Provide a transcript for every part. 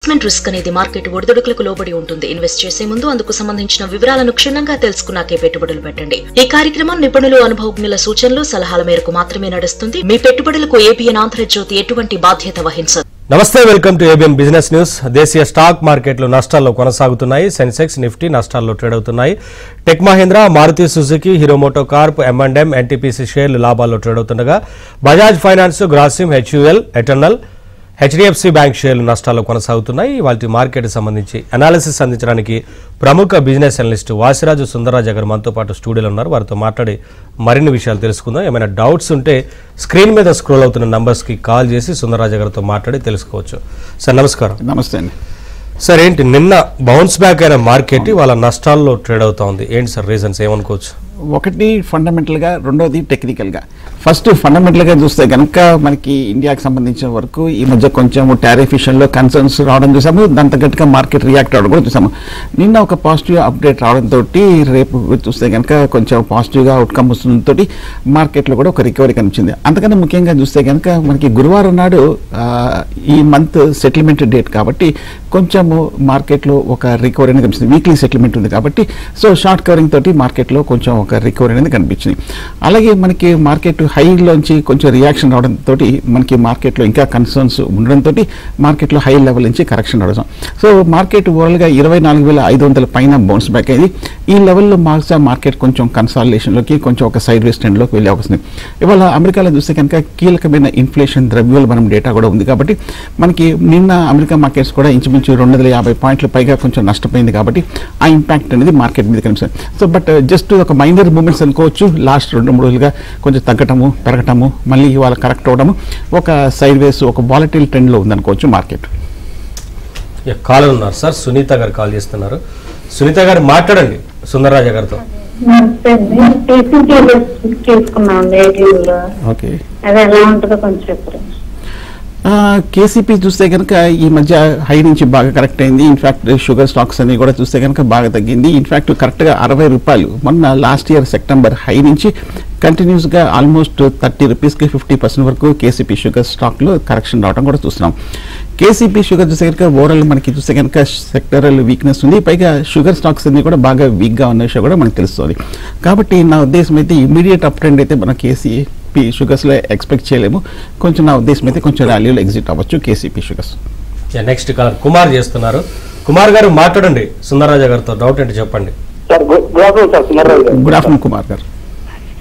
Investment risk అనేది market ఒడిదుడుకులకు లోబడి ఉంటుంది. ఇన్వెస్ట్ చేసే ముందు అందుకు సంబంధించిన వివరాలను క్షుణ్ణంగా తెలుసుకున్నాకే పెట్టుబడులు పెట్టండి. ఈ కార్యక్రమం నిపుణులు, అనుభవజ్ఞుల సూచనలు, సలహాల మేరకు మాత్రమే నడుస్తుంది. మీ పెట్టుబడులకు ఏబిఎన్ ఆంధ్రజ్యోతి ఎటువంటి బాధ్యత వహించదు. నమస్తే, welcome to ABN business news. దేశీయ స్టాక్ మార్కెట్లు నష్టాల్లో కొనసాగుతున్నాయి. సెన్సెక్స్, నిఫ్టీ నష్టాల్లో ట్రేడ్ అవుతున్నాయి. Tech Mahindra, Maruti Suzuki, Hero MotoCorp, M&M, NTPC షేర్లు లాభాల్లో ట్రేడ్ అవుతుండగా Bajaj Finance, Grasim, HUL, Eternal, HDFC bank షేర్లు నష్టాల్లో కొనసాగుతున్నాయి. వాటి మార్కెట్ సంబంధించి అనాలిసిస్ అందించడానికి ప్రముఖ బిజినెస్ అనలిస్ట్ వాసిరాజు సుందరరాజు గారు మనతో పాటు స్టూడియోలో ఉన్నారు. వారితో మాట్లాడి మరిన్ని విషయాలు తెలుసుకుందాం. ఏమైనా డౌట్స్ ఉంటే స్క్రీన్ మీద స్క్రోల్ అవుతున్న నంబర్స్కి కాల్ చేసి సుందరరాజు గారితో మాట్లాడి తెలుసుకోవచ్చు. సార్ నమస్కారం. నమస్తే అండి. సార్, ఏంటి నిన్న బౌన్స్ బ్యాక్ అయిన మార్కెట్ వాళ్ళ నష్టాల్లో ట్రేడ్ అవుతా ఉంది, ఏంటి సార్ రీజన్స్ ఏమనుకోవచ్చు? ఒకటి ఫండమెంటల్గా, రెండోది టెక్నికల్గా. ఫస్ట్ ఫండమెంటల్గా చూస్తే కనుక మనకి ఇండియాకి సంబంధించిన వరకు ఈ మధ్య కొంచెం టారిఫ్ విషయంలో కన్సర్న్స్ రావడం చూసాము. దాని తగ్గట్టుగా మార్కెట్ రియాక్ట్ అవ్వడం కూడా చూసాము. నిన్న ఒక పాజిటివ్ అప్డేట్ రావడంతో రేపు చూస్తే కనుక కొంచెం పాజిటివ్గా అవుట్కమ్ వస్తుందంతో మార్కెట్లో కూడా ఒక రికవరీ కనిపించింది. అంతకన్నా ముఖ్యంగా చూస్తే కనుక మనకి గురువారం నాడు ఈ మంత్ సెటిల్మెంట్ డేట్ కాబట్టి కొంచెము మార్కెట్లో ఒక రికవరీ అనేది కనిపిస్తుంది. వీక్లీ సెటిల్మెంట్ ఉంది కాబట్టి సో షార్ట్ కవరింగ్ తోటి మార్కెట్లో కొంచెం ఒక రికవరీ అనేది కనిపించింది. అలాగే మనకి మార్కెట్ హైలోంచి కొంచెం రియాక్షన్ రావడంతో మనకి మార్కెట్లో ఇంకా కన్సర్న్స్ ఉండడంతో మార్కెట్లో హై లెవెల్ నుంచి కరెక్షన్ రావడం. సో మార్కెట్ ఓవరాల్గా 24,500 పైన బౌన్స్ బ్యాక్ అయింది. ఈ లెవెల్లో మార్కెట్ కొంచెం కన్సాలిడేషన్లోకి, కొంచెం ఒక సైడ్ వేస్ ట్రెండ్లోకి వెళ్ళే అవకాశం ఉంది. ఇవాళ అమెరికాలో చూస్తే కనుక కీలకమైన ఇన్ఫ్లేషన్ ద్రవ్యోల్బణం డేటా కూడా ఉంది కాబట్టి మనకి నిన్న అమెరికా మార్కెట్స్ కూడా ఇంచుమించు 250 పాయింట్ల పైగా కొంచెం నష్టపోయింది కాబట్టి ఆ ఇంపాక్ట్ అనేది మార్కెట్ మీద కనిపిస్తుంది. సో బట్ జస్ట్ ఒక మైనర్ మూమెంట్స్ అనుకోవచ్చు. లాస్ట్ 2-3 రోజులుగా కొంచెం తగ్గటము, పెరగటము, మళ్ళీ ఇవాళ కరెక్ట్ అవడము, ఒక సైడ్ వేస్, ఒక వాలటైల్ ట్రెండ్లో ఉందనుకోవచ్చు మార్కెట్. కాలర్ ఉన్నారు సార్, సునీత గారు కాల్ చేస్తున్నారు. సునీత గారు మాట్లాడండి సుందరరాజు గారితో. ఓకే, అది ఎలా ఉంటుందో కొంచెం చెప్పండి. కేసీపీ చూస్తే కనుక ఈ మధ్య హై నుంచి బాగా కరెక్ట్ అయింది. ఇన్ఫ్యాక్ట్ షుగర్ స్టాక్స్ అన్ని కూడా చూస్తే కనుక బాగా తగ్గింది. ఇన్ఫ్యాక్ట్ కరెక్ట్గా 60 రూపాయలు మొన్న లాస్ట్ ఇయర్ సెప్టెంబర్ హై నుంచి కంటిన్యూస్గా ఆల్మోస్ట్ 30 రూపీస్కి 50% వరకు కేసీపీ షుగర్ స్టాక్లో కరెక్షన్ రావడం కూడా చూస్తున్నాం. కేసీపీ షుగర్ చూస్తే కనుక ఓవరాల్ మనకి చూస్తే కనుక సెక్టరల్ వీక్నెస్ ఉంది. పైగా షుగర్ స్టాక్స్ అన్ని కూడా బాగా వీక్గా ఉన్న విషయం కూడా మనకు తెలుస్తుంది. కాబట్టి నా ఉద్దేశం అయితే ఇమీడియట్ అప్ ట్రెండ్ అయితే మన కేసీపీ షుగర్స్లో ఎక్స్పెక్ట్ చేయలేము. కొంచెం నా ఉద్దేశం అయితే కొంచెం ర్యాలీలో ఎగ్జిట్ అవ్వచ్చు KCP sugars. Next caller Kumar చేస్తున్నారు. కుమార్ గారు మాట్లాడండి సుందరరాజు గారితో. డౌట్ ఏంటి చెప్పండి. గుడ్ ఆఫ్టర్నూన్ కుమార్ గారు.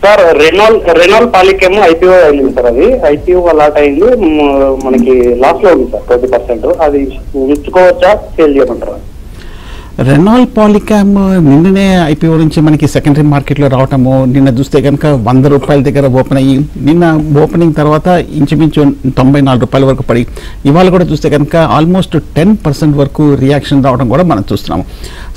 సార్, రెనాల్ పాలికేమో ఐపీఓ అయింది సార్. అది ఐపీఓ అలాట్ అయింది, మనకి లాస్ లో ఉంది సార్ 20%. అది ఉంచుకోవచ్చా, సేల్ చేయమంటారా? రెనాల్ పాలికామ్ నిన్ననే ఐపీఓ నుంచి మనకి సెకండరీ మార్కెట్లో రావటము, నిన్న చూస్తే కనుక 100 రూపాయల దగ్గర ఓపెన్ అయ్యి నిన్న ఓపెనింగ్ తర్వాత ఇంచుమించు 94 రూపాయల వరకు పడి ఇవాళ కూడా చూస్తే కనుక ఆల్మోస్ట్ 10% వరకు రియాక్షన్ రావడం కూడా మనం చూస్తున్నాము.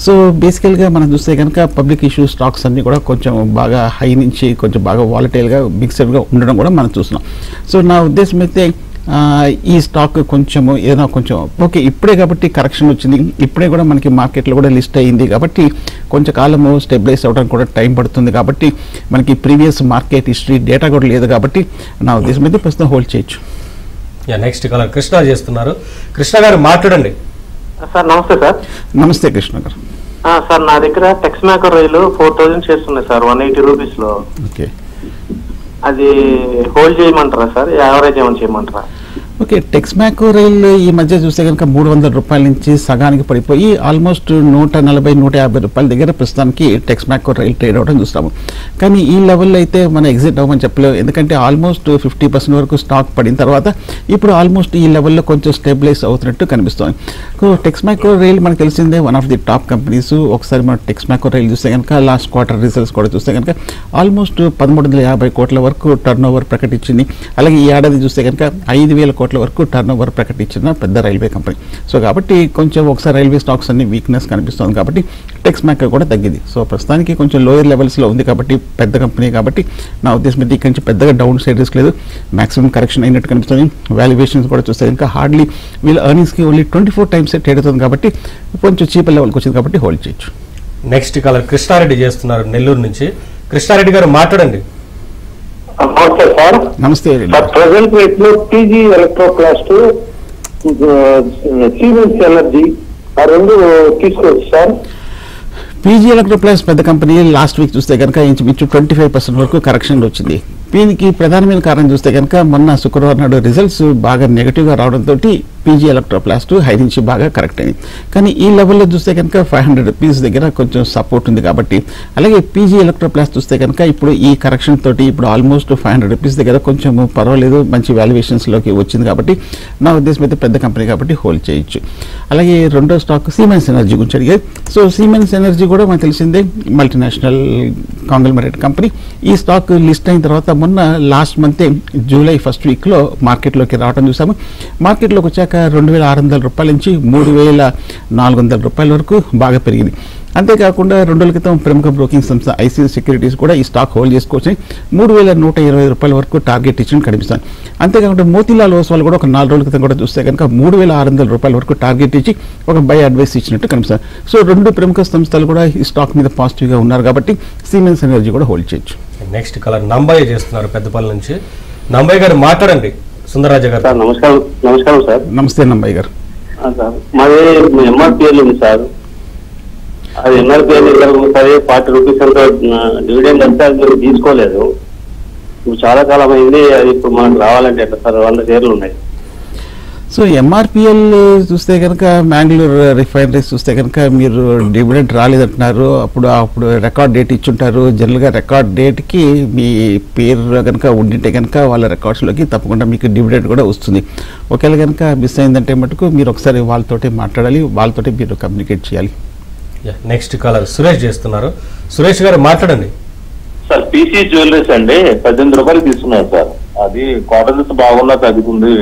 సో బేసికల్గా మనం చూస్తే కనుక పబ్లిక్ ఇష్యూ స్టాక్స్ అన్ని కూడా కొంచెం బాగా హై నుంచి కొంచెం బాగా వాలటైల్గా మిక్స్డ్గా ఉండడం కూడా మనం చూస్తున్నాం. సో నా ఉద్దేశం అయితే ఈ స్టాక్ కొంచెము ఏదైనా కొంచెం ఓకే ఇప్పుడే కాబట్టి కరెక్షన్ వచ్చింది, ఇప్పుడే కూడా మనకి మార్కెట్లో కూడా లిస్ట్ అయ్యింది కాబట్టి కొంచెం కాలము స్టెబిలైజ్ అవ్వడానికి కూడా టైం పడుతుంది. కాబట్టి మనకి ప్రీవియస్ మార్కెట్ హిస్టరీ డేటా కూడా లేదు కాబట్టి నా ఉద్దేశం అయితే ప్రస్తుతం హోల్డ్ చేయొచ్చు. నెక్స్ట్ కాలర్ కృష్ణ చేస్తున్నారు. కృష్ణ గారు మాట్లాడండి. సార్ నమస్తే సార్. నమస్తే కృష్ణ గారు. సార్, నా దగ్గర టెక్స్ మేకర్ రైలు 4000 చేస్తున్నాయి సార్ 180 రూపీస్లో. ఓకే, అది హోల్డ్ చేయమంటారా సార్, యావరేజ్ ఏమైనా చేయమంటారా? ఓకే, టెక్స్మాకో రైల్ ఈ మధ్య చూస్తే కనుక 300 రూపాయల నుంచి సగానికి పడిపోయి ఆల్మోస్ట్ 140-150 రూపాయల దగ్గర ప్రస్తుతానికి టెక్స్మాకో రైల్ ట్రేడ్ అవడం చూస్తాము. కానీ ఈ లెవెల్లో అయితే మనం ఎగ్జిట్ అవ్వమని చెప్పలేము, ఎందుకంటే ఆల్మోస్ట్ 50% వరకు స్టాక్ పడిన తర్వాత ఇప్పుడు ఆల్మోస్ట్ ఈ లెవెల్లో కొంచెం స్టెబిలైజ్ అవుతున్నట్టు కనిపిస్తుంది. సో టెక్స్మాకో రైల్ మనకు తెలిసిందే one of the top companies. ఒకసారి మనం టెక్స్మాకో రైల్ చూస్తే కనుక లాస్ట్ క్వార్టర్ రిజల్ట్స్ కూడా చూస్తే కనుక ఆల్మోస్ట్ 1350 కోట్ల వరకు టర్న్ ఓవర్ ప్రకటించింది. అలాగే ఈ ఏడాది చూస్తే కనుక 5000 కోట్ల వరకు టర్న్ ఓవర్ ప్రకటించిన పెద్ద రైల్వే కంపెనీ. సో కాబట్టి కొంచెం ఒకసారి రైల్వే స్టాక్స్ అన్ని వీక్నెస్ కనిపిస్తుంది కాబట్టి టెక్స్మాకో కూడా తగ్గింది. సో ప్రస్తుతానికి కొంచెం లోయర్ లెవెల్స్లో ఉంది కాబట్టి పెద్ద కంపెనీ కాబట్టి నా ఉద్దేశం అయితే ఇక్కడి నుంచి పెద్దగా డౌన్ సైడ్ రిస్క్ లేదు, మాక్సిమం కరెక్షన్ అయినట్టు కనిపిస్తుంది. వాల్యుయేషన్స్ కూడా చూస్తే ఇంకా హార్డ్లీ వీళ్ళ ఎర్నింగ్స్కి ఓన్లీ 24 టైమ్స్ ట్రేడ్ అవుతుంది కాబట్టి కొంచెం చీపర్ లెవెల్కి వచ్చింది కాబట్టి హోల్డ్ చేయొచ్చు. నెక్స్ట్ కాలర్ కృష్ణారెడ్డి చేస్తున్నారు నెల్లూరు నుంచి. కృష్ణారెడ్డి గారు మాట్లాడండి. నమస్తే సార్. నమస్తే ప్రెసెంట్ రేట్ లో టీజీ ఎలక్ట్రోప్లాస్ట్ సిమెన్స్ ఎనర్జీ ఆ రెండు తీసుకోవచ్చు సార్. పీజీ ఎలక్ట్రోప్లస్ పెద్ద కంపెనీ లాస్ట్ వీక్ చూస్తే కనుక ఇంచుమించు 25% వరకు కరెక్షన్ వచ్చింది. దీనికి ప్రధానమైన కారణం చూస్తే కనుక మొన్న శుక్రవారం నాడు రిజల్ట్స్ బాగా నెగిటివ్గా రావడంతో పీజీ ఎలక్ట్రోప్లాస్ట్ హై నుంచి బాగా కరెక్ట్ అయింది. కానీ ఈ లెవెల్లో చూస్తే కనుక 500 రూపీస్ దగ్గర కొంచెం సపోర్ట్ ఉంది కాబట్టి, అలాగే పీజీ ఎలక్ట్రోప్లాస్ట్ చూస్తే కనుక ఇప్పుడు ఈ కరెక్షన్ తోటి ఇప్పుడు ఆల్మోస్ట్ 500 రూపీస్ దగ్గర కొంచెం పర్వాలేదు, మంచి వాల్యుయేషన్స్లోకి వచ్చింది కాబట్టి నా ఉద్దేశం అయితే పెద్ద కంపెనీ కాబట్టి హోల్డ్ చేయొచ్చు. అలాగే రెండో స్టాక్ సిమెన్స్ ఎనర్జీ గురించి అడిగారు. సో సిమెన్స్ ఎనర్జీ కూడా మనకు తెలిసిందే మల్టీనేషనల్ కాంగ్లోమరేట్ కంపెనీ. ఈ స్టాక్ లిస్ట్ అయిన తర్వాత మొన్న లాస్ట్ మంత్ జూలై ఫస్ట్ వీక్లో మార్కెట్లోకి రావడం చూసాము. మార్కెట్లోకి వచ్చాక 2,600 రూపాయల నుంచి 3,400 రూపాయల వరకు బాగా పెరిగింది. అంతేకాకుండా 2 రోజుల క్రితం ప్రముఖ బ్రోకింగ్ సంస్థ ఐసీఐ సెక్యూరిటీస్ కూడా ఈ స్టాక్ హోల్డ్ చేసుకోవచ్చు 3,120 రూపాయల వరకు టార్గెట్ ఇచ్చిన కనిపిస్తుంది. అంతేకాకుండా మోతీలాల్ ఓస్వాల్ కూడా ఒక 4 రోజుల క్రితం కూడా చూస్తే కనుక 3,600 రూపాయల వరకు టార్గెట్ ఇచ్చి ఒక బై అడ్వైస్ ఇచ్చినట్టు కనిపిస్తుంది. సో 2 ప్రముఖ సంస్థలు కూడా ఈ స్టాక్ మీద పాజిటివ్గా ఉన్నారు కాబట్టి సిమెన్స్ ఎనర్జీ కూడా హోల్డ్ చేయొచ్చు. నెక్స్ట్ కలర్ నంబయ్య చేస్తున్నారు పెద్దపల్లి నుంచి. నంబయ్య గారు మాట్లాడండి. సుందరరాజ గారు. సార్ నమస్కారం సార్. నమస్తే నంబయ్య గారు. సార్ మాది ఎంఆర్పిఎల్ ఉంది సార్. అది ఎంఆర్పిఎల్ సరే 40 రూపీస్ అంత డివిడెండ్ అంతా మీరు తీసుకోలేదు. ఇప్పుడు చాలా కాలం అయింది. అది ఇప్పుడు మనకు రావాలంటే ఎట్లా సార్? 100 షేర్లు ఉన్నాయి. సో ఎంఆర్పిఎల్ చూస్తే కనుక మ్యాంగ్లూర్ రిఫైనరీస్ చూస్తే కనుక మీరు డివిడెంట్ రాలేదంటున్నారు. అప్పుడు రికార్డ్ డేట్ ఇచ్చుంటారు. జనరల్గా రికార్డ్ డేట్కి మీ పేరు కనుక ఉండింటే కనుక వాళ్ళ రికార్డ్స్లోకి తప్పకుండా మీకు డివిడెంట్ కూడా వస్తుంది. ఒకవేళ కనుక మిస్ అయిందంటే మటుకు మీరు ఒకసారి వాళ్ళతోటి మాట్లాడాలి, వాళ్ళతోటి మీరు కమ్యూనికేట్ చేయాలి. నెక్స్ట్ కాలర్ సురేష్ చేస్తున్నారు. సురేష్ గారు మాట్లాడండి. సార్ పీసీ జ్యువెలరీస్ అండి 18 రూపాయలు తీసుకున్నారు సార్. అది క్వార్టర్స్ బాగున్నా తగ్గుతుంది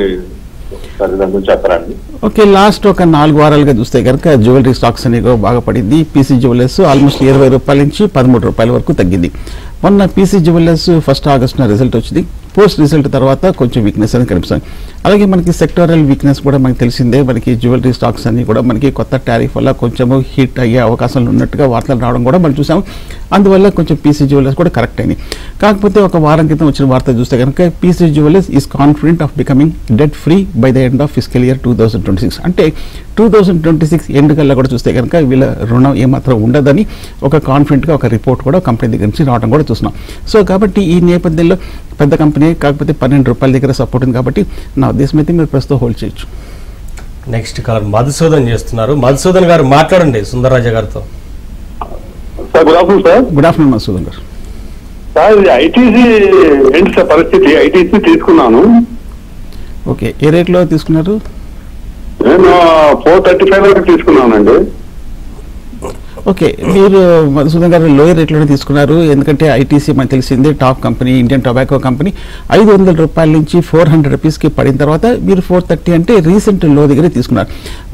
సార్, దాని గురించి చెప్పరండి. ఓకే, లాస్ట్ ఒక 4 వారాలుగా చూస్తే కనుక జ్యువెలరీ స్టాక్స్ అనేవి బాగా పడింది. పీసీ జ్యువెలర్స్ ఆల్మోస్ట్ 20 రూపాయల నుంచి 13 రూపాయల వరకు తగ్గింది. మొన్న పీసీ జ్యువెలర్స్ 1 ఆగస్టున రిజల్ట్ వచ్చింది. పోస్ట్ రిజల్ట్ తర్వాత కొంచెం వీక్నెస్ అని కనిపిస్తుంది. అలాగే మనకి సెక్టోరల్ వీక్నెస్ కూడా మనకి తెలిసిందే. మనకి జ్యువెలరీ స్టాక్స్ అన్ని కూడా మనకి కొత్త టారిఫ్ వల్ల కొంచెము హిట్ అయ్యే అవకాశాలు ఉన్నట్టుగా వార్తలు రావడం కూడా మనం చూసాము. అందువల్ల కొంచెం పీసీ జ్యువెలర్స్ కూడా కరెక్ట్ అయింది. కాకపోతే ఒక వారం క్రితం వచ్చిన వార్త చూస్తే కనుక PC jewellers is confident of becoming debt free buy the end of fiscal year 2026. అంటే 2026 ఎండ్ కల్లా కూడా చూస్తే కనుక వీళ్ళ రుణం ఏమాత్రం ఉండదని ఒక కాన్ఫిడెంట్గా ఒక రిపోర్ట్ కూడా కంపెనీ దగ్గర నుంచి రావడం కూడా చూస్తున్నాం. సో కాబట్టి ఈ నేపథ్యంలో పెద్ద కంపెనీ కాకపోతే 12 రూపాయల దగ్గర సపోర్ట్ ఉంది కాబట్టి నా ఉద్దేశం అయితే మీరు ప్రస్తుతం హోల్డ్ చేయొచ్చు. నెక్స్ట్ కాలర్ మధుసూదన్ చేస్తున్నారు. మధుసూదన్ గారు మాట్లాడండి సుందరరాజ గారితో. Sir good afternoon sir. Good afternoon Madhusudan గారు. సార్ ఇది ఐటీసీ ఏంటి సార్ పరిస్థితి? ఐటీసీ తీసుకున్నాను. ఓకే, ఏ రేట్లో తీసుకున్నారు? నేను 435 వరకు తీసుకున్నానండి. ఓకే, మీరు మధుసూదన్ గారు లోయర్ రేట్లోనే తీసుకున్నారు. ఎందుకంటే ఐటీసీ మనకు తెలిసిందే top company, Indian tobacco company. 500 రూపాయల నుంచి 400 రూపీస్కి పడిన తర్వాత మీరు 430 అంటే రీసెంట్ లో దగ్గరే తీసుకున్నారు.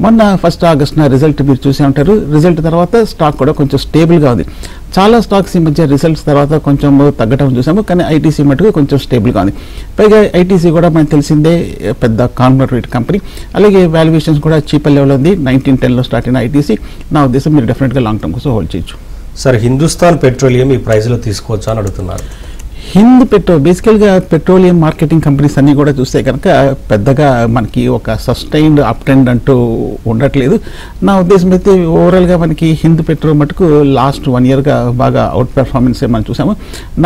మొన్న 1 ఆగస్టున రిజల్ట్ మీరు చూసే ఉంటారు. రిజల్ట్ తర్వాత స్టాక్ కూడా కొంచెం స్టేబుల్గా ఉంది. చాలా స్టాక్స్ ఈ మధ్య రిజల్ట్స్ తర్వాత కొంచెం తగ్గటం చూసాము, కానీ ఐటీసీ మటుకు కొంచెం స్టేబుల్గా ఉంది. పైగా ఐటీసీ కూడా మనకు తెలిసిందే పెద్ద కాంగ్లోమరేట్ కంపెనీ. అలాగే వాల్యుయేషన్స్ కూడా చీపర్ లెవెల్ ఉంది. 1910లో స్టార్ట్ అయిన ఐటీసీ నా ఉద్దేశం మీరు డెఫినెట్గా లాంగ్ టర్మ్ కోసం హోల్డ్ చేయొచ్చు. సార్ హిందుస్థాన్ పెట్రోలియం ఈ ప్రైస్లో తీసుకోవచ్చా అని అడుగుతున్నారు. హింద్ బేసికల్గా పెట్రోలియం మార్కెటింగ్ కంపెనీస్ అన్నీ కూడా చూస్తే కనుక పెద్దగా మనకి ఒక సస్టైన్డ్ అప్ ట్రెండ్ అంటూ ఉండట్లేదు. నా ఉద్దేశం అయితే ఓవరాల్గా మనకి హింద్ పెట్రోల్ మటుకు లాస్ట్ 1 ఇయర్గా బాగా అవుట్ పెర్ఫార్మెన్స్ మనం చూసాము.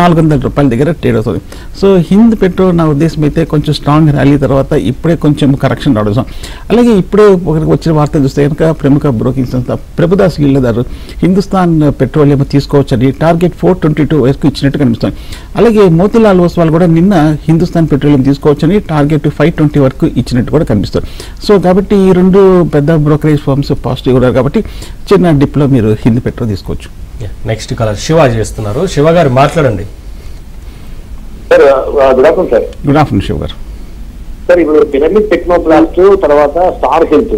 400 రూపాయల దగ్గర ట్రేడ్ అవుతుంది. సో హింద్ పెట్రోల్ నా ఉద్దేశం అయితే కొంచెం స్ట్రాంగ్ ర్యాలీ తర్వాత ఇప్పుడే కొంచెం కరెక్షన్ రావడం. అలాగే ఇప్పుడే వచ్చిన వార్త చూస్తే కనుక ప్రముఖ బ్రోకింగ్ సంస్థ ప్రభుదాస్ లీలదారు హిందుస్థాన్ పెట్రోలియం తీసుకోవచ్చని టార్గెట్ 422 వరకు ఇచ్చినట్టు కనిపిస్తుంది. అలాగే మోతీలాల్ ఓస్వాల్ కూడా నిన్న హిందుస్థాన్ పెట్రోలియం తీసుకోవచ్చని టార్గెట్ 520 వరకు ఇచ్చినట్టు కూడా కనిపిస్తుంది. సో కాబట్టి ఈ 2 పెద్ద బ్రోకరేజ్ ఫర్మ్స్ పాజిటివ్ ఉన్నారు కాబట్టి చిన్న డిప్లో మీరు హింద్ పెట్రోల్ తీసుకోవచ్చు. నెక్స్ట్ కలర్ శివ చేస్తున్నారు. శివ గారు మాట్లాడండి. Sir good afternoon sir. Good afternoon Shiva గారు. సార్ ఇప్పుడు పిరమిడ్ టెక్నోప్లాస్ట్ తర్వాత స్టార్ హెల్త్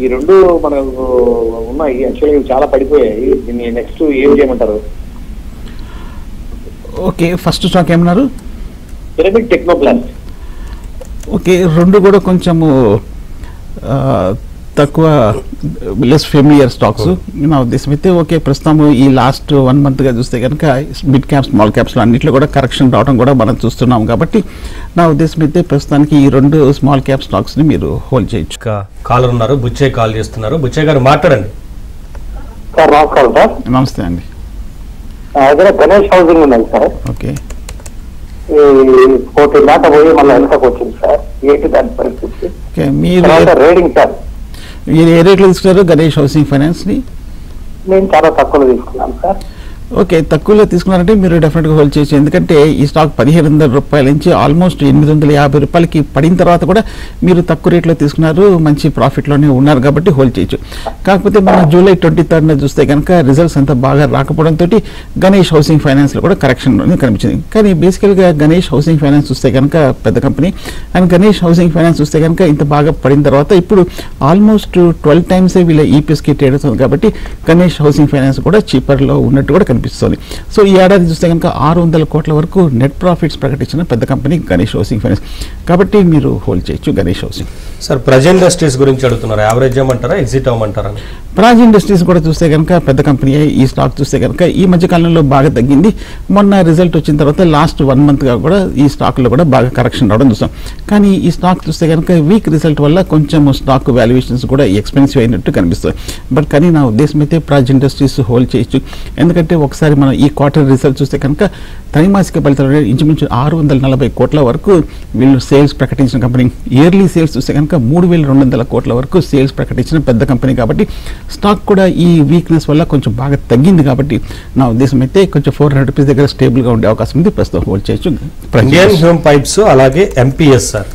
ఈ 2 మనకు ఉన్నాయి. యాక్చువల్గా చాలా పడిపోయాయి. దీన్ని నెక్స్ట్ ఏం చేయమంటారు? ఓకే, ఫస్ట్ స్టాక్ ఏమన్నారు? Pyramid Technoplast. ఓకే, 2 కూడా కొంచెము తక్కువ లెస్ ఫెమిలియర్ స్టాక్స్. నా ఉద్దేశం అయితే ఓకే, ప్రస్తుతం ఈ లాస్ట్ 1 monthగా చూస్తే కనుక మిడ్ క్యాప్ స్మాల్ క్యాప్స్లో అన్నింటిలో కూడా కరెక్షన్ రావడం కూడా మనం చూస్తున్నాం. కాబట్టి నా ఉద్దేశం అయితే ప్రస్తుతానికి ఈ 2 స్మాల్ క్యాప్ స్టాక్స్ని మీరు హోల్డ్ చేయొచ్చు. కాలర్ ఉన్నారు, బుచ్చయ్య కాల్ చేస్తున్నారు. బుచ్చయ్య గారు మాట్లాడండి. సార్ నమస్కారం సార్. నమస్తే అండి. దగ్గర గణేష్ హౌసింగ్ ఉన్నది సార్. ఓకే, ఈ 40 దాకా పోయి మళ్ళీ వెనకకు వచ్చింది సార్. ఏంటి దాని పరిస్థితి? ఓకే, మీరు రేటింగ్ సార్ ఏ రేట్లో తీసుకున్నారు గణేష్ హౌసింగ్ ఫైనాన్స్ని? నేను చాలా తక్కువలో తీసుకున్నాను సార్. ఓకే, తక్కువలో తీసుకున్నారంటే మీరు డెఫినెట్గా హోల్డ్ చేయొచ్చు. ఎందుకంటే ఈ స్టాక్ 1,500 రూపాయల నుంచి ఆల్మోస్ట్ 850 రూపాయలకి పడిన తర్వాత కూడా మీరు తక్కువ రేట్లో తీసుకున్నారు, మంచి ప్రాఫిట్లోనే ఉన్నారు కాబట్టి హోల్డ్ చేయొచ్చు. కాకపోతే మనం జూలై 23rd చూస్తే కనుక రిజల్ట్స్ అంతా బాగా రాకపోవడంతో గణేష్ హౌసింగ్ ఫైనాన్స్లో కూడా కరెక్షన్ కనిపించింది. కానీ బేసికల్గా గణేష్ హౌసింగ్ ఫైనాన్స్ చూస్తే కనుక పెద్ద company, and Ganesh housing finance చూస్తే కనుక ఇంత బాగా పడిన తర్వాత ఇప్పుడు ఆల్మోస్ట్ 12 times వీళ్ళ ఈపీఎస్కి ట్రేడ్ అవుతుంది. కాబట్టి గణేష్ హౌసింగ్ ఫైనాన్స్ కూడా చీపర్లో ఉన్నట్టు కూడా కనిపిస్తుంది. సో ఈ ఏడాది చూస్తే కనుక 600 కోట్ల వరకు నెట్ ప్రాఫిట్స్ ప్రకటించిన పెద్ద కంపెనీ గణేష్ హౌసింగ్ ఫైనాన్స్. కాబట్టి మీరు హోల్డ్ చేయొచ్చు Ganesh Housing. Sir Praj Industries గురించి అడుగుతున్నారు. యావరేజ్ అవ్వమంటారా, ఎగ్జిట్ అవ్వమంటారా? ప్రాజ్ ఇండస్ట్రీస్ కూడా చూస్తే కనుక పెద్ద కంపెనీ. ఈ స్టాక్ చూస్తే కనుక ఈ మధ్య కాలంలో బాగా తగ్గింది. మొన్న రిజల్ట్ వచ్చిన తర్వాత లాస్ట్ 1 monthగా కూడా ఈ స్టాక్లో కూడా బాగా కరెక్షన్ రావడం చూస్తాం. కానీ ఈ స్టాక్ చూస్తే కనుక వీక్ రిజల్ట్ వల్ల కొంచెం స్టాక్ వాల్యుయేషన్స్ కూడా ఎక్స్పెన్సివ్ అయినట్టు కనిపిస్తుంది. బట్ కానీ నా ఉద్దేశం అయితే ప్రాజ్ ఇండస్ట్రీస్ హోల్డ్ చేయొచ్చు. ఎందుకంటే ఒకసారి మనం ఈ క్వార్టర్ రిజల్ట్ చూస్తే కనుక త్రైమాసిక ఫలితాలు ఇంచుమించు 640 కోట్ల వరకు వీళ్ళు సేల్స్ ప్రకటించిన కంపెనీ. ఇయర్లీ సేల్స్ చూస్తే కనుక 3,200 కోట్ల వరకు సేల్స్ ప్రకటించిన పెద్ద కంపెనీ. కాబట్టి స్టాక్ కూడా ఈ వీక్నెస్ వల్ల కొంచెం బాగా తగ్గింది. కాబట్టి నా ఉద్దేశం అయితే కొంచెం 400 రూపీస్ దగ్గర స్టేబుల్గా ఉండే అవకాశం ఉంది. ప్రస్తుతం హోల్డ్ చేయొచ్చు. ఇండియన్ హ్యూమ్ పైప్స్ అలాగే ఎంపీఎస్ సార్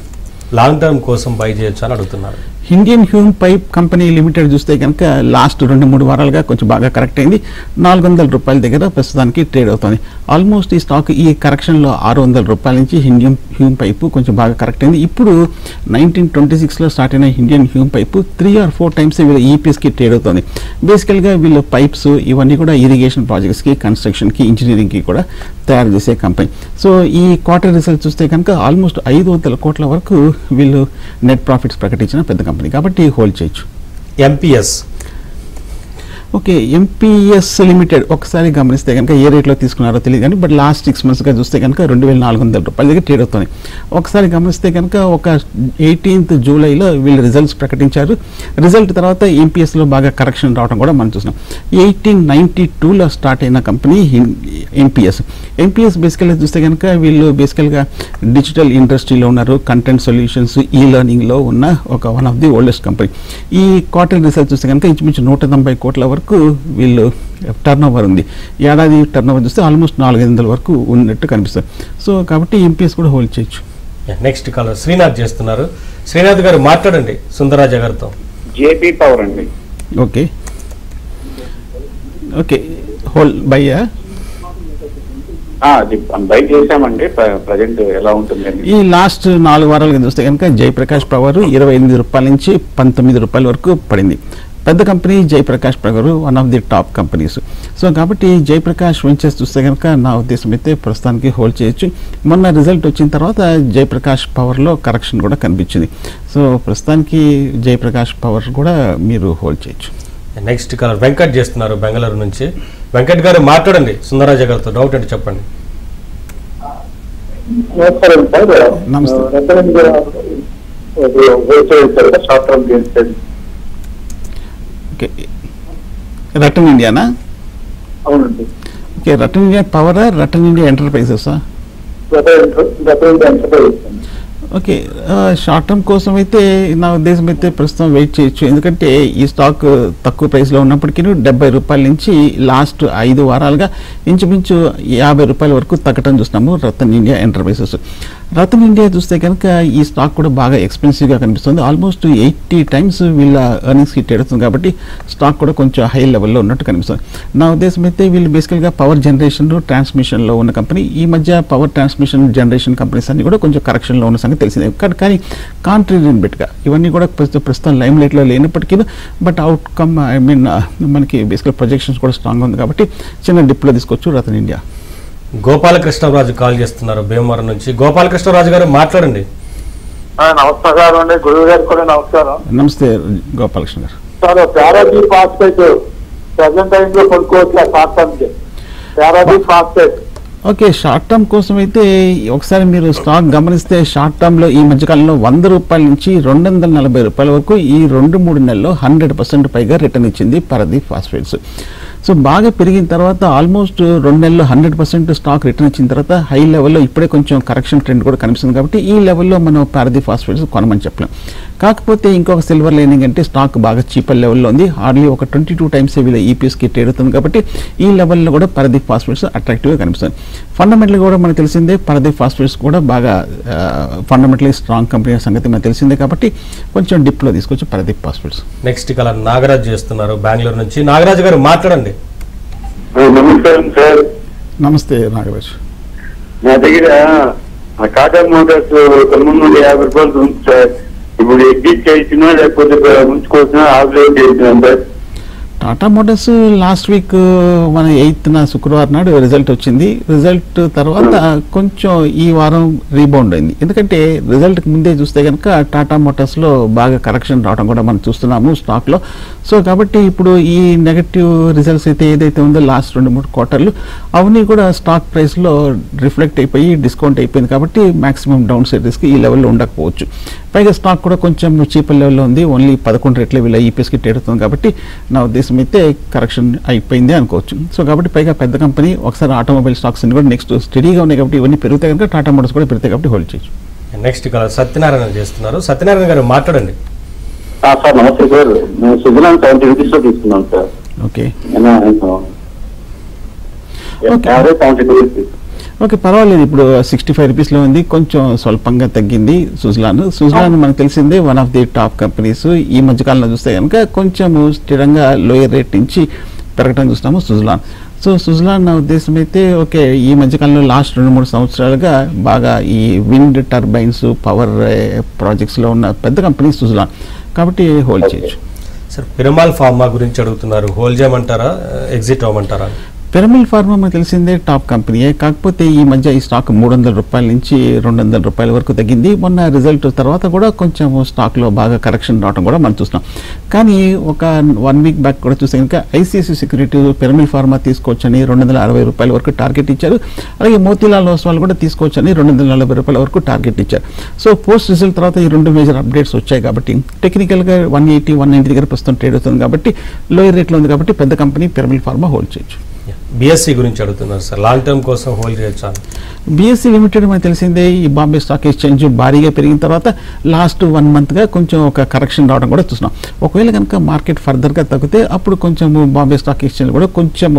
లాంగ్ టర్మ్ కోసం బై చేయొచ్చు అని అడుగుతున్నారు. Indian Hume pipe company limited చూస్తే కనుక లాస్ట్ 2-3 వారాలుగా కొంచెం బాగా కరెక్ట్ అయింది. 400 రూపాయల దగ్గర ప్రస్తుతానికి ట్రేడ్ అవుతుంది. ఆల్మోస్ట్ ఈ స్టాక్ ఈ కరెక్షన్లో 600 రూపాయల నుంచి ఇండియన్ హ్యూమ్ పైపు కొంచెం బాగా కరెక్ట్ అయింది. ఇప్పుడు 1926లో స్టార్ట్ అయిన Indian Hume pipe 3 or 4 times వీళ్ళ ఈపీఎస్కి ట్రేడ్ అవుతుంది. బేసికల్గా వీళ్ళు పైప్స్ ఇవన్నీ కూడా ఇరిగేషన్ ప్రాజెక్ట్స్కి, కన్స్ట్రక్షన్కి, ఇంజనీరింగ్కి కూడా తయారు చేసే కంపెనీ. సో ఈ క్వార్టర్ రిజల్ట్ చూస్తే కనుక ఆల్మోస్ట్ 500 కోట్ల వరకు వీళ్ళు నెట్ ప్రాఫిట్స్ ప్రకటించిన పెద్ద కంపెనీ. కాబట్టి హోల్డ్ చేయొచ్చు. ఎంపీఎస్ ఓకే, ఎంపీఎస్ లిమిటెడ్ ఒకసారి గమనిస్తే కనుక ఏ రేట్లో తీసుకున్నారో తెలియదు కానీ బట్ లాస్ట్ 6 monthsగా చూస్తే కనుక 2,400 రూపాయల దగ్గర ట్రేడ్ అవుతుంది. ఒకసారి గమనిస్తే కనుక ఒక 18th జూలైలో వీళ్ళు రిజల్ట్స్ ప్రకటించారు. రిజల్ట్ తర్వాత ఎంపీఎస్లో బాగా కరెక్షన్ రావడం కూడా మనం చూసినాం. 1892లో స్టార్ట్ అయిన కంపెనీ ఎంపీఎస్. బేసికల్గా చూస్తే కనుక వీళ్ళు బేసికల్గా డిజిటల్ ఇండస్ట్రీలో ఉన్నారు, కంటెంట్ సొల్యూషన్స్, ఈ లెర్నింగ్లో ఉన్న one of the oldest company. ఈ క్వార్టర్ రిజల్ట్ చూస్తే కనుక ఇంచుమించు 190 కోట్ల వరకు వీళ్ళు టర్న్ ఓవర్ ఉంది. ఏడాది టర్న్ ఓవర్ చూస్తే ఆల్మోస్ట్ 400 వరకు ఉన్నట్టు కనిపిస్తుంది. సో కాబట్టి ఎంపీఎస్ కూడా హోల్డ్ చేయొచ్చు. నెక్స్ట్ కాలర్ శ్రీనాథ్ చేస్తున్నారు. శ్రీనాథ్ గారు మాట్లాడండి సుందరరాజ గారితో. జేపీ పవర్ అండి. ఓకే ఓకే, హోల్డ్ బయ్యా బైక్ చేసామండి. ప్రజెంట్ ఎలా ఉంటుంది? ఈ లాస్ట్ 4 వారాలుగా చూస్తే కనుక జయప్రకాష్ పవర్ 28 రూపాయల నుంచి 19 రూపాయల వరకు పడింది. పెద్ద company Jayaprakash power one of the top companies. So కాబట్టి జయప్రకాష్ వెంచర్స్ చూస్తే కనుక నా ఉద్దేశం అయితే ప్రస్తుతానికి హోల్డ్ చేయొచ్చు. మొన్న రిజల్ట్ వచ్చిన తర్వాత జయప్రకాష్ పవర్లో కరెక్షన్ కూడా కనిపించింది. సో ప్రస్తుతానికి జయప్రకాష్ పవర్ కూడా మీరు హోల్డ్ చేయొచ్చు. నెక్స్ట్ కాలర్ వెంకట్ చేస్తున్నారు బెంగళూరు నుంచి. వెంకట్ గారు మాట్లాడండి సుందరరాజ గారితో. డౌట్ అంటే చెప్పండి. Okay, రటన్ Indiana? అవునండి. Okay, రటన్ India పవరా, రటన్ India ఎంటర్ప్రైజెసా? Okay, short term కోసం అయితే నా ఉద్దేశం అయితే ప్రస్తుతం వెయిట్ చేయొచ్చు. ఎందుకంటే ఈ స్టాక్ తక్కువ ప్రైస్లో ఉన్నప్పటికీ 70 రూపాయల నుంచి లాస్ట్ 5 వారాలుగా ఇంచుమించు 50 రూపాయల వరకు తగ్గటం చూస్తున్నాము Ratan India enterprises. Ratan India చూస్తే కనుక ఈ స్టాక్ కూడా బాగా ఎక్స్పెన్సివ్గా కనిపిస్తుంది. ఆల్మోస్ట్ 80 times వీళ్ళ ఎర్నింగ్స్కి ట్రేడ్ అవుతుంది. కాబట్టి స్టాక్ కూడా కొంచెం హై లెవెల్లో ఉన్నట్టు కనిపిస్తుంది. నా ఉద్దేశం అయితే వీళ్ళు బేసికల్గా పవర్ జనరేషన్, ట్రాన్స్మిషన్లో ఉన్న కంపెనీ. ఈ మధ్య పవర్ ట్రాన్స్మిషన్, జనరేషన్ కంపెనీస్ అన్ని కూడా కొంచెం కరెక్షన్లో ఉన్న సంగతి తెలిసిందే. కానీ కాంట్రీరియన్ బిట్గా ఇవన్నీ కూడా ప్రస్తుతం లైమ్ లైట్లో లేనప్పటికీ బట్ అవుట్కమ్ మనకి బేసికల్ ప్రొజెక్షన్స్ కూడా స్ట్రాంగ్ ఉంది. కాబట్టి చిన్న డిప్లో తీసుకోవచ్చు రతన్ ఇండియా. గోపాలకృష్ణరాజు కాల్ చేస్తున్నారు భీమవరం నుంచి. గోపాలకృష్ణరాజు గారు మాట్లాడండి. నమస్కారం అండి, గురువు గారికి కూడా నమస్కారం. నమస్తే గోపాలకృష్ణ గారు. Sir Paradip phosphate present time లో కొనుక్కోవచ్చు షార్ట్ టర్మ్ కి. Paradip phosphate okay, short term కోసం అయితే ఒకసారి మీరు స్టాక్ గమనిస్తే షార్ట్ టర్మ్ లో ఈ మధ్యకాలంలో 100 రూపాయల నుంచి 240 రూపాయల వరకు ఈ 2-3 నెలల్లో 100% పైగా రిటర్న్ ఇచ్చింది పారాదీప్ ఫాస్ఫేట్స్. సో బాగా పెరిగిన తర్వాత ఆల్మోస్ట్ 2 నెలల్లో 100% స్టాక్ రిటర్న్ ఇచ్చిన తర్వాత హై లెవెల్లో ఇప్పుడే కొంచెం కరెక్షన్ ట్రెండ్ కూడా కనిపిస్తుంది. కాబట్టి ఈ లెవెల్లో మనం పారాదీప్ ఫాస్ఫేట్స్ కొనమని చెప్పలేం. కాకపోతే ఇంకొక సిల్వర్ లైనింగ్ అంటే స్టాక్ బాగా చీపర్ లెవెల్లో ఉంది. హార్డ్లీ ఒక 22 టైమ్స్ వీళ్ళ ఈపీఎస్కి ట్రేడ్ అవుతుంది. కాబట్టి ఈ లెవెల్లో కూడా పారాదీప్ ఫాస్ఫేట్స్ అట్రాక్టివ్గా కనిపిస్తుంది. ఫండమెంటల్ కూడా మనకు తెలిసిందే, పారాదీప్ ఫాస్ఫేట్స్ కూడా బాగా ఫండమెంటలీ స్ట్రాంగ్ కంపెనీ సంగతి మనకు తెలిసిందే. కాబట్టి కొంచెం డిప్లో తీసుకొచ్చి Paradip phosphates. Next colour Nagaraj చేస్తున్నారు బెంగళూరు నుంచి. నాగరాజ్ గారు మాట్లాడండి. నమస్కారం సార్. నమస్తే నాగరాజ్. నా దగ్గర టాటా మోటార్స్ 950 రూపాయలు ఉంది సార్. ఇప్పుడు ఎగ్జిట్ చేసినా లేకపోతే ఉంచుకోవచ్చిన ఆపరేట్ చేసినా sir? Tata Motors last week మన 8th శుక్రవారం నాడు రిజల్ట్ వచ్చింది. రిజల్ట్ తర్వాత కొంచెం ఈ వారం రీబౌండ్ అయింది. ఎందుకంటే రిజల్ట్కి ముందే చూస్తే కనుక టాటా మోటార్స్లో బాగా కరెక్షన్ రావడం కూడా మనం చూస్తున్నాము స్టాక్లో. సో కాబట్టి ఇప్పుడు ఈ నెగటివ్ రిజల్ట్స్ అయితే ఏదైతే ఉందో లాస్ట్ 2-3 క్వార్టర్లు అవన్నీ కూడా స్టాక్ ప్రైస్లో రిఫ్లెక్ట్ అయిపోయి డిస్కౌంట్ అయిపోయింది. కాబట్టి మాక్సిమం డౌన్ సైడ్ రిస్క్ ఈ లెవెల్లో ఉండకపోవచ్చు. పైగా స్టాక్ కూడా కొంచెం చీపర్ లెవెల్లో ఉంది. ఓన్లీ 11 రెట్ల వీళ్ళ ఈపీఎస్కి ట్రేడ్ అవుతుంది. కాబట్టి నా ఉద్దేశం అయితే కరెక్షన్ అయిపోయింది అనుకోవచ్చు. సో కాబట్టి పైగా పెద్ద కంపెనీ, ఒకసారి ఆటోమొబైల్ స్టాక్స్ అన్ని కూడా నెక్స్ట్ స్టడీగా ఉన్నాయి. కాబట్టి ఇవన్నీ పెరుగుతాయి కనుక టాటా మోటార్స్ కూడా పెరుగుతాయి. కాబట్టి హోల్డ్ చేయొచ్చు. నెక్స్ట్ కలర్ సత్యనారాయణ చేస్తున్నారు. సత్యనారాయణ గారు మాట్లాడండి. సార్ నమస్తే సార్. నేను సుజలాన్ 70 రూపీస్ లో తీసుకున్నాను సార్. ఓకే ఓకే ఓకే, పర్వాలేదు. ఇప్పుడు 65 రూపీస్లో ఉంది. కొంచెం స్వల్పంగా తగ్గింది సుజలాన్. మనకు తెలిసిందే one of the top companies. ఈ మధ్యకాలంలో చూస్తే కనుక కొంచెం స్థిరంగా లోయర్ రేట్ నుంచి పెరగడం చూస్తాము సుజలాన్. సో సుజలాన్ నా ఉద్దేశం అయితే ఓకే, ఈ మధ్యకాలంలో లాస్ట్ 2-3 సంవత్సరాలుగా బాగా ఈ విండ్ టర్బైన్స్ పవర్ ప్రాజెక్ట్స్లో ఉన్న పెద్ద కంపెనీ సుజలాన్. కాబట్టి హోల్డ్ చేయొచ్చు. సార్ పిరమాల్ ఫార్మా గురించి అడుగుతున్నారు. హోల్డ్ చేయమంటారా, ఎగ్జిట్ అవ్వమంటారా? పిరమిల్ ఫార్మా మనకు తెలిసిందే టాప్ కంపెనీయే. కాకపోతే ఈ మధ్య ఈ స్టాక్ 300 రూపాయల నుంచి 200 రూపాయల వరకు తగ్గింది. మొన్న రిజల్ట్ తర్వాత కూడా కొంచెం స్టాక్లో బాగా కరెక్షన్ రావడం కూడా మనం చూస్తున్నాం. కానీ ఒక 1 వీక్ బ్యాక్ కూడా చూస్తే కనుక ఐసిఐసి సెక్యూరిటీస్ పిరమిల్ ఫార్మా తీసుకోవచ్చని 260 రూపాయల వరకు టార్గెట్ ఇచ్చారు. అలాగే మోతీలాల్ ఓస్వాల్ కూడా తీసుకోవచ్చని 240 రూపాయల వరకు టార్గెట్ ఇచ్చారు. సో పోస్ట్ రిజల్ట్ తర్వాత ఈ 2 మేజర్ అప్డేట్స్ వచ్చాయి. కాబట్టి టెక్నికల్గా 180-190 దగ్గర ప్రస్తుతం ట్రేడ్ అవుతుంది. కాబట్టి లోయర్ రేట్లో ఉంది. కాబట్టి పెద్ద కంపెనీ పిరమిల్ ఫార్మా హోల్డ్ చేయొచ్చు. బిఎస్సి గురించి అడుగుతున్నారు సార్. లాంగ్ టర్మ్ కోసం హోల్డ్ చేయొచ్చా? బిఎస్సి లిమిటెడ్ మనకు తెలిసిందే ఈ బాంబే స్టాక్ ఎక్స్చేంజ్ భారీగా పెరిగిన తర్వాత లాస్ట్ 1 మంత్గా కొంచెం ఒక కరెక్షన్ రావడం కూడా చూస్తున్నాం. ఒకవేళ కనుక మార్కెట్ ఫర్దర్గా తగ్గితే అప్పుడు కొంచెం బాంబే స్టాక్ ఎక్స్చేంజ్ కూడా కొంచెం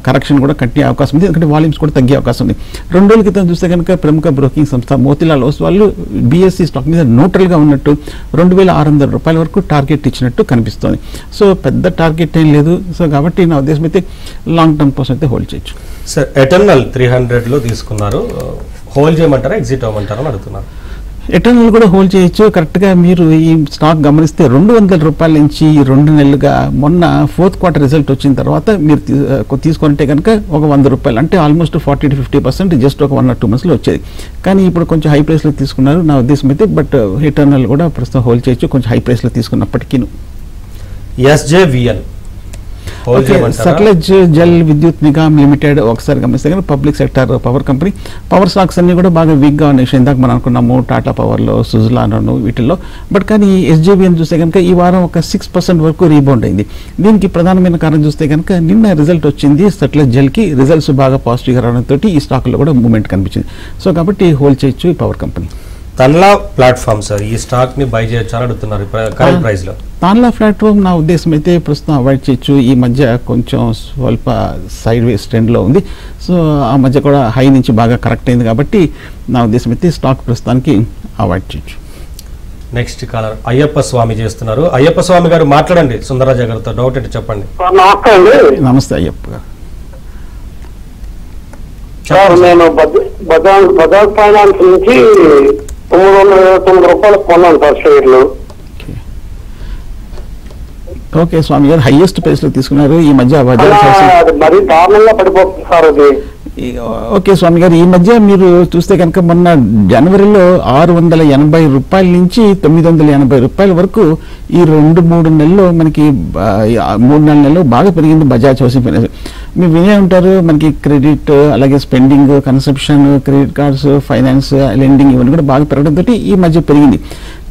కరెక్షన్ కూడా కట్టే అవకాశం ఉంది. ఎందుకంటే వాల్యూమ్స్ కూడా తగ్గే అవకాశం ఉంది. 2 రోజుల క్రితం చూస్తే కనుక ప్రముఖ బ్రోకింగ్ సంస్థ మోతీలాల్ ఓస్వాల్ బిఎస్సి స్టాక్ మీద న్యూట్రల్గా ఉన్నట్టు 2600 రూపాయల వరకు టార్గెట్ ఇచ్చినట్టు కనిపిస్తుంది. సో పెద్ద టార్గెట్ ఏం లేదు. సో కాబట్టి నా ఉద్దేశం అయితే లాంగ్ టర్మ్ కోసం అయితే హోల్డ్ చేయొచ్చు. సార్ ఎటర్నల్ 300లో తీసుకున్నారు. హోల్డ్ చేయమంటారా, ఎగ్జిట్ అవ్వమంటారా అని అడుగుతున్నారు. ఎటర్నల్ కూడా హోల్డ్ చేయొచ్చు. కరెక్ట్గా మీరు ఈ స్టాక్ గమనిస్తే 200 రూపాయల నుంచి 2 నెలలుగా మొన్న 4th క్వార్టర్ రిజల్ట్ వచ్చిన తర్వాత మీరు తీసుకుంటే కనుక ఒక 100 రూపాయలు అంటే ఆల్మోస్ట్ 40-50% జస్ట్ ఒక 1 or 2 monthsలో వచ్చేది. కానీ ఇప్పుడు కొంచెం హై ప్రైస్లో తీసుకున్నారు నా ఉద్దేశం అయితే. బట్ ఎటర్నల్ కూడా ప్రస్తుతం హోల్డ్ చేయొచ్చు కొంచెం హై ప్రైస్లో తీసుకున్నప్పటికీ. ఎస్జేవిఎన్ సట్లెజ్ జల్ విద్యుత్ నిగమ్ లిమిటెడ్ ఒకసారి గమనిస్తే కనుక public sector power company. Power stocks అన్ని కూడా బాగా వీక్గా ఉన్నాయి. ఇందాక మనం అనుకున్నాము టాటా పవర్లో, సుజలాన్లో, వీటిల్లో. బట్ కానీ ఎస్జేవిఎన్ చూస్తే కనుక ఈ వారం ఒక 6% వరకు రీబౌండ్ అయింది. దీనికి ప్రధానమైన కారణం చూస్తే కనుక నిన్న రిజల్ట్ వచ్చింది సట్లెజ్ జల్కి. రిజల్ట్స్ బాగా పాజిటివ్గా రావడంతో ఈ స్టాక్లో కూడా మూవ్మెంట్ కనిపించింది. సో కాబట్టి హోల్డ్ చేయొచ్చు ఈ పవర్ కంపెనీ. తన్లా ప్లాట్ఫామ్ సార్, ఈ స్టాక్ ని బై చేయొచ్చని అడుగుతున్నారు కరెంట్ ప్రైస్ లో. తాన్లా ప్లాట్ఫామ్ నా ఉద్దేశం అయితే ప్రస్తుతం అవాయిడ్ చేయొచ్చు. ఈ మధ్య కొంచెం స్వల్ప సైడ్ వేస్ ట్రెండ్లో ఉంది. సో ఆ మధ్య కూడా హై నుంచి బాగా కరెక్ట్ అయింది. కాబట్టి నా ఉద్దేశం అయితే స్టాక్ ప్రస్తుతానికి అవాయిడ్ చేయొచ్చు. నెక్స్ట్ కాలర్ అయ్యప్ప స్వామి చేస్తున్నారు. అయ్యప్ప స్వామి గారు మాట్లాడండి. సుందరరాజా గారితో డౌట్ ఏంటి చెప్పండి. నమస్తే అండి. నమస్తే అయ్యప్ప గారు. సార్ నేను బజాజ్ ఫైనాన్స్ నుంచి 329 రూపాయలు కొన్నాను సార్ షేర్లు. ఓకే స్వామి గారు, హైయెస్ట్ ప్రైస్ లో తీసుకున్నారు. ఈ మధ్య బజాజ్ మరి దారుణంగా పడిపోతుంది సార్ అది. ఓకే స్వామి గారు, ఈ మధ్య మీరు చూస్తే కనుక మొన్న జనవరిలో 680 రూపాయల నుంచి 980 రూపాయల వరకు ఈ 2-3 నెలల్లో మనకి 3-4 నెలలు బాగా పెరిగింది బజాజ్ హౌసింగ్ ఫైనాన్స్. మీరు వినే ఉంటారు, మనకి క్రెడిట్, అలాగే spending, consumption, credit cards, finance, lending ఇవన్నీ కూడా బాగా పెరగడంతో ఈ మధ్య పెరిగింది.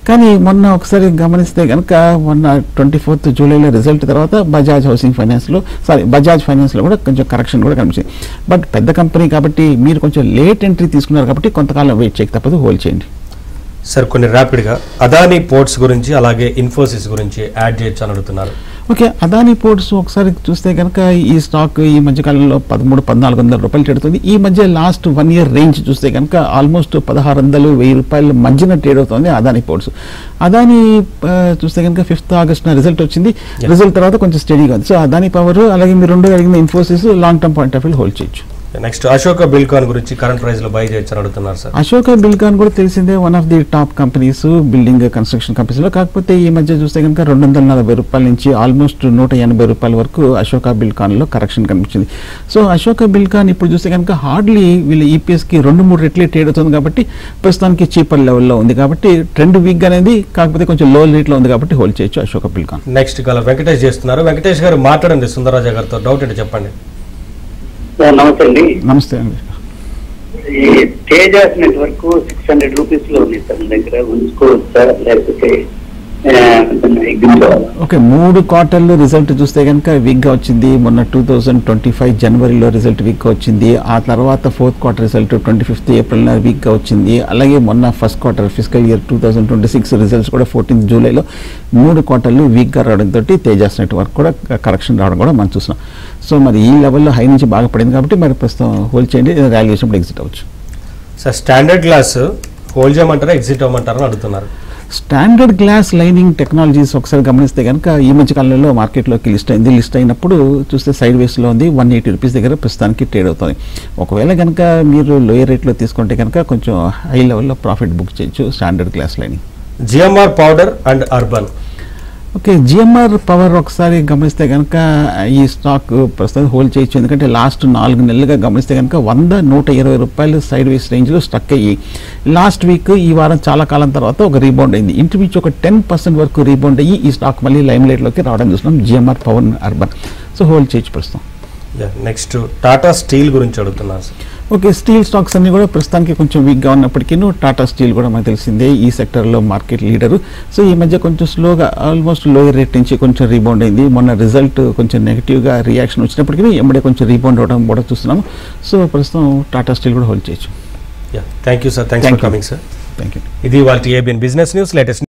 కానీ మొన్న ఒకసారి గమనిస్తే కనుక మొన్న 24th జూలైలో రిజల్ట్ తర్వాత బజాజ్ ఫైనాన్స్లో కూడా కొంచెం కరెక్షన్ కూడా కనిపించింది. బట్ పెద్ద కంపెనీ కాబట్టి మీరు కొంచెం లేట్ ఎంట్రీ తీసుకున్నారు కాబట్టి కొంతకాలం వెయిట్ చేయక తప్పదు, హోల్డ్ చేయండి. సార్ కొన్ని ర్యాపిడ్గా అదానీ పోర్ట్స్ గురించి అలాగే ఇన్ఫోసిస్ గురించి యాడ్ చేయొచ్చు అని అడుగుతున్నారు. ఓకే, అదానీ పోర్ట్స్ ఒకసారి చూస్తే కనుక ఈ స్టాక్ ఈ మధ్యకాలంలో 1300-1400 రూపాయలు ట్రేడ్ ఈ మధ్య లాస్ట్ 1 year రేంజ్ చూస్తే కనుక ఆల్మోస్ట్ 1600-1000 రూపాయల మధ్యన ట్రేడ్ అవుతుంది అదానీ పోర్ట్స్. అదానీ చూస్తే కనుక 5th August రిజల్ట్ వచ్చింది. రిజల్ట్ తర్వాత కొంచెం స్టడీగా ఉంది. సో అదానీ పవర్, అలాగే మీరు 2 అడిగిన Infosys long term point of view hold చేయొచ్చు. నెక్స్ట్ అశోక బిల్కాన్ గురించి కరెంట్ ప్రైస్ లో బై చేయొచ్చు అని అడుగుతున్నారు సార్. అశోక బిల్కాన్ కూడా తెలిసిందే, one of the top companies building construction companies లో. కాకపోతే ఈ మధ్య చూస్తే కనుక 240 రూపాయల నుంచి ఆల్మోస్ట్ 180 రూపాయల వరకు అశోక బిల్కాన్ లో కరెక్షన్ కనిపించింది. సో అశోక బిల్కాన్ ఇప్పుడు చూస్తే కనుక హార్డ్లీ వీళ్ళ ఈపీఎస్ కి 2-3 రెట్లే ట్రేడ్ అవుతుంది కాబట్టి ప్రస్తుతానికి చీపర్ లెవెల్లో ఉంది కాబట్టి ట్రెండ్ వీక్ అనేది, కాకపోతే కొంచెం లో రేట్ లో ఉంది కాబట్టి హోల్డ్ చేయొచ్చు అశోక బిల్కాన్. నెక్స్ట్ కాల్ వెంకటేష్ చేస్తున్నారు. వెంకటేష్ గారు మాట్లాడండి సుందరరాజా గారితో, డౌట్ ఏంటి చెప్పండి. నమస్తే అండి. నమస్తే అండి. ఈ తేజాస్ నెట్వర్క్ 600 రూపీస్ లో ఉంది సార్, దగ్గర ఉంచుకోవచ్చా లేకపోతే ఓకే, 3 క్వార్టర్లు రిజల్ట్ చూస్తే కనుక వీక్ గా వచ్చింది. మొన్న 2025 జనవరిలో రిజల్ట్ వీక్ గా వచ్చింది. ఆ తర్వాత 4th quarter result 25th April week గా వచ్చింది. అలాగే మొన్న first quarter physical year 2026 results కూడా 14th జూలైలో 3 క్వార్టర్లు వీక్ గా రావడంతో తేజాస్ నెట్వర్క్ కూడా కరెక్షన్ రావడం కూడా మనం చూస్తున్నాం. సో మరి ఈ లెవెల్లో హై నుంచి బాగా పడింది కాబట్టి మరి ప్రస్తుతం హోల్డ్ చేయండి, ర్యాలీ వచ్చినప్పుడు ఎగ్జిట్ అవ్వచ్చు. సార్ స్టాండర్డ్ గ్లాస్ హోల్డ్ చేయమంటారా ఎగ్జిట్ అవ్వమంటారా అని అడుగుతున్నారు. స్టాండర్డ్ గ్లాస్ లైనింగ్ టెక్నాలజీస్ ఒకసారి గమనిస్తే కనుక ఈ మధ్య కాలంలో మార్కెట్లోకి లిస్ట్ అయింది. లిస్ట్ అయినప్పుడు చూస్తే సైడ్ వేస్లో ఉంది. 180 రూపీస్ దగ్గర ప్రస్తుతానికి ట్రేడ్ అవుతుంది. ఒకవేళ కనుక మీరు లోయర్ రేట్లో తీసుకుంటే కనుక కొంచెం హై లెవెల్లో ప్రాఫిట్ బుక్ చేయొచ్చు standard glass lining. GMR powder and urban. Okay, GMR power ఒకసారి గమనిస్తే కనుక ఈ స్టాక్ ప్రస్తుతం హోల్డ్ చేయొచ్చు. ఎందుకంటే లాస్ట్ 4 నెలలుగా గమనిస్తే కనుక 100-120 రూపాయలు సైడ్ వేస్ రేంజ్లో స్టక్ అయ్యి లాస్ట్ వీక్ ఈ వారం చాలా కాలం తర్వాత ఒక రీబౌండ్ అయింది. ఇంచుమించు ఒక 10% వరకు రీబౌండ్ అయ్యి ఈ స్టాక్ మళ్ళీ లైమ్ లైట్లోకి రావడం చూస్తున్నాం. GMR power urban, so hold చేయొచ్చు ప్రస్తుతం. నెక్స్ట్ టాటా స్టీల్ గురించి అడుగుతున్నారు సార్. ఓకే, స్టీల్ స్టాక్స్ అన్ని కూడా ప్రస్తుతానికి కొంచెం వీక్గా ఉన్నప్పటికీ టాటా స్టీల్ కూడా మనకు తెలిసిందే ఈ సెక్టర్లో మార్కెట్ లీడరు. సో ఈ మధ్య కొంచెం స్లోగా ఆల్మోస్ట్ లోయర్ రేట్ నుంచి కొంచెం రీబౌండ్ అయింది. మొన్న రిజల్ట్ కొంచెం నెగిటివ్గా రియాక్షన్ వచ్చినప్పటికీ ఎంబడే కొంచెం రీబౌండ్ అవడం కూడా చూస్తున్నాము. సో ప్రస్తుతం టాటా స్టీల్ కూడా హోల్డ్ చేయొచ్చు. Thank you sir, thanks for coming sir. Thank you. ఇది వాళ్ళ ఏబిఎన్ బిజినెస్ న్యూస్ లేటెస్ట్